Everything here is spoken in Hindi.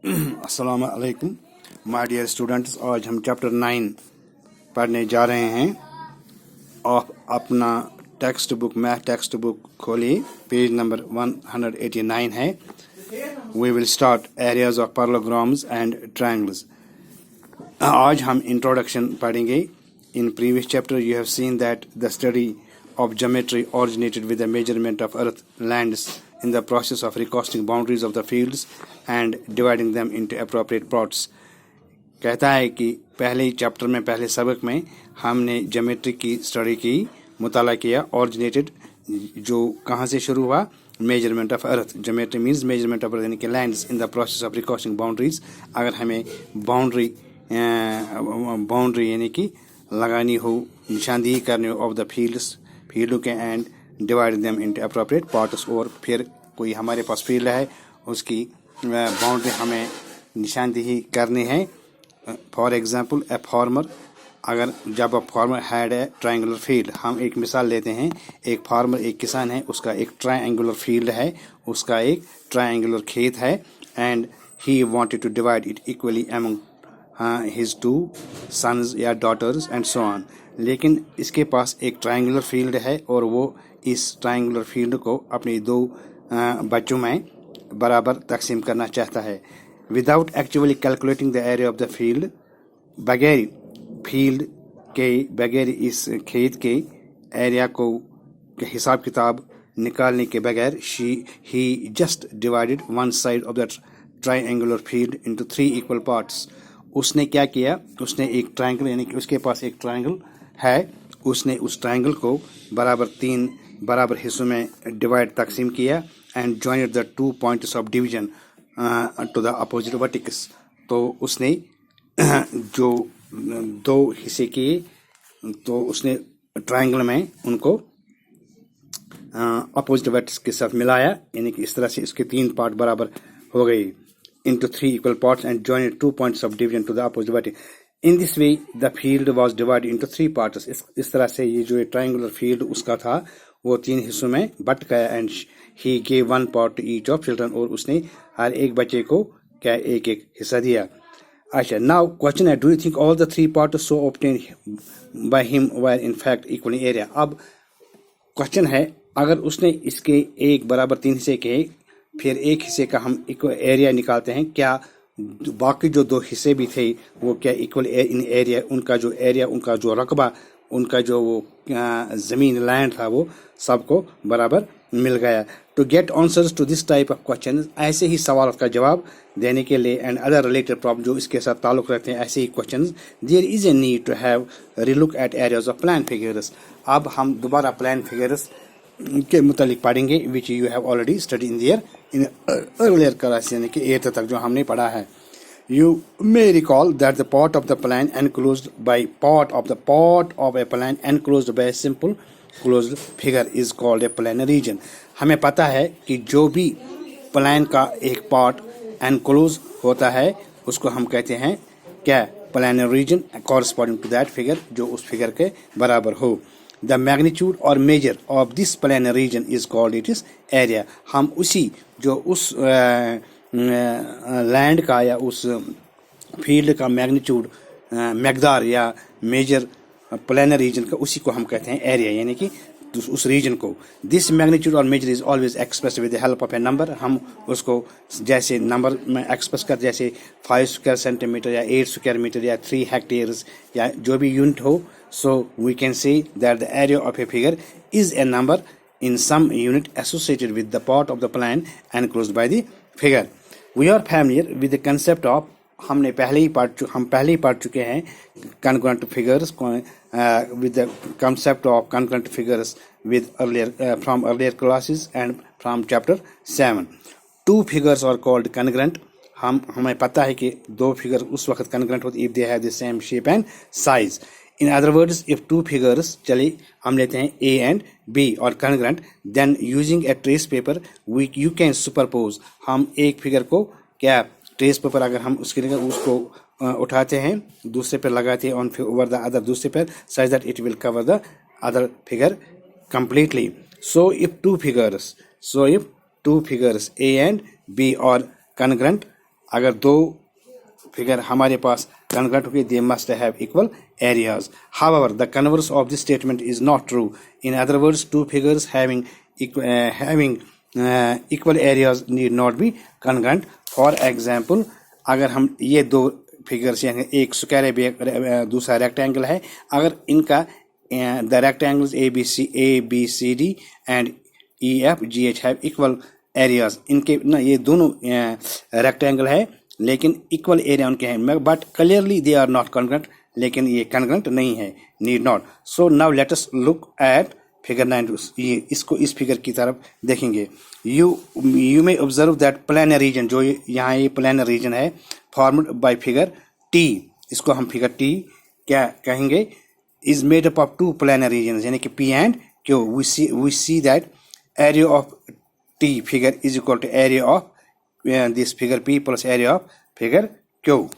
अस्सलाम वालेकुम माय डियर स्टूडेंट्स। आज हम चैप्टर 9 पढ़ने जा रहे हैं। आप अपना text book math text book खोलिए, पेज नंबर 189 है। We will start areas of parallelograms and triangles. आज हम इंट्रोडक्शन पढ़ेंगे। In previous chapter you have seen that the study of geometry originated with the measurement of earth lands in the process of recasting boundaries of the fields and dividing them into appropriate plots। कहता है कि पहले चैप्टर में, पहले सबक में हमने ज्योमेट्री की स्टडी की, मुताला किया। ऑरिजिनेटेड जो कहाँ से शुरू हुआ, measurement of earth. Geometry means measurement of earth यानी कि lands in the process of recasting boundaries. अगर हमें बाउंड्री यानी कि लगानी हो, निशानदेही करनी हो ऑफ द फील्डों के, and divide them into appropriate parts. और फिर कोई हमारे पास फील्ड है, उसकी बाउंड्री हमें निशानदेही करनी है। फॉर एग्जांपल ए फार्मर, अगर जब a farmer had a triangular field, हम एक मिसाल लेते हैं। एक फार्मर, एक किसान है, उसका एक ट्रायंगुलर फील्ड है, उसका एक ट्रायंगुलर खेत है, and he wanted to divide it equally among his 2 sons या डॉटर्स एंड सो ऑन। लेकिन इसके पास एक ट्रायंगुलर फील्ड है और वो इस ट्रायंगुलर फील्ड को अपने 2 बच्चों में बराबर तकसीम करना चाहता है। Without actually calculating the area of the field, बगैर इस खेत के एरिया को हिसाब किताब निकालने के बगैर, ही just divided one side of the triangular field into 3 equal parts. उसने क्या किया, उसने एक ट्रायंगल, यानी कि उसके पास एक ट्रायंगल है, उसने उस ट्रायंगल को 3 बराबर हिस्सों में डिवाइड तकसीम किया, and joint the 2 points of division to the opposite verticals. तो उसने जो 2 हिस्से किए, तो उसने ट्रायंगल में उनको अपोजिट वर्टिकल्स के साथ मिलाया, यानी कि इस तरह से इसके 3 पार्ट बराबर हो गए into 3 equal parts and joined 2 points of division to the opposite vertex. In this way, the field was divided into 3 parts. इस तरह से ये जो triangular field उसका था, वो 3 हिस्सों में बट गया, and he gave 1 part to each of children, और उसने हर एक बच्चे को क्या एक हिस्सा दिया। अच्छा, now question है, do you think all the 3 parts so obtained by him were in fact equal in area? अब क्वेश्चन है, अगर उसने इसके एक बराबर 3 हिस्से किए, फिर एक हिस्से का हम इक्वल एरिया निकालते हैं, क्या बाकी जो 2 हिस्से भी थे वो क्या इक्वल इन एरिया, उनका जो एरिया, उनका जो रकबा, उनका जो वो ज़मीन लैंड था, वो सबको बराबर मिल गया। To get answers to this type of question, ऐसे ही सवाल का जवाब देने के लिए, एंड अदर रिलेटेड प्रॉब्लम जो इसके साथ ताल्लुक़ रखते हैं, ऐसे ही question, there is a need to have relook at areas of plane figures. अब हम दोबारा प्लान फिगर्स के मुतालिक पढ़ेंगे, which you have already study in earlier class, यानी कि 8th तक जो हमने पढ़ा है। You may recall that the part of the plane enclosed by part of a plane enclosed by a simple closed figure is called a planar region. हमें पता है कि जो भी प्लान का एक पार्ट एनक्लोज होता है, उसको हम कहते हैं क्या, planar region, corresponding to that figure, जो उस फिगर के बराबर हो। The magnitude or measure of this planar region is called its area। हम उसी जो उस लैंड का या उस फील्ड का मैग्नीट्यूड, मकदार या मेजर प्लानर रीजन का, उसी को हम कहते हैं एरिया, यानी कि उस रीजन को। दिस मैग्नीट्यूड और measure is always express with the help of a number. हम उसको जैसे नंबर में एक्सप्रेस कर, जैसे 5 स्क्वायर सेंटीमीटर या 8 स्क्वायर मीटर या 3 हेक्टेयर्स या जो भी यूनिट हो। So we can say that the area of a figure is a number in some unit associated with the part of the plan enclosed by the figure. We are familiar with the concept of, हम पहले ही पढ़ चुके हैं congruent figures with the concept of congruent figures with from earlier classes and from chapter 7. 2 figures are called congruent। हमें पता है कि 2 फिगर उस वक्त congruent होती if they have the same shape and size। In other words, if 2 figures, चलिए हम लेते हैं A and B और congruent, then using a trace paper you can superpose। हम एक फिगर को क्या, ट्रेस पेपर अगर हम उसको उठाते हैं, दूसरे पर लगाते हैं over the other दूसरे पर, such that it will cover the other figure completely। So if two figures A and B are congruent, अगर दो फिगर हमारे पास congruent होगी, they must have equal areas. However, the converse of this statement is not true. In other words, two figures having equal areas need not be congruent. For example, अगर हम ये दो फिगर्स यानी एक स्क्वायर है दूसरा रेक्टेंगल है, अगर इनका the rectangles ABCD and EFGH have equal areas, इनके ना ये दोनों रेक्टेंगल है लेकिन इक्वल एरिया उनके हैं, but clearly they are not congruent, लेकिन ये कॉन्ग्रेंट नहीं है, need not. So now let us look at figure 9. ये इसको इस फिगर की तरफ देखेंगे. You may observe that planar region, जो यहाँ ये प्लेनर रीजन है फॉर्म्ड बाय फिगर टी, इसको हम फिगर टी क्या कहेंगे, is made up of two planar region यानी कि P and Q. We see that area of T figure is equal to area of this figure P plus area of figure Q.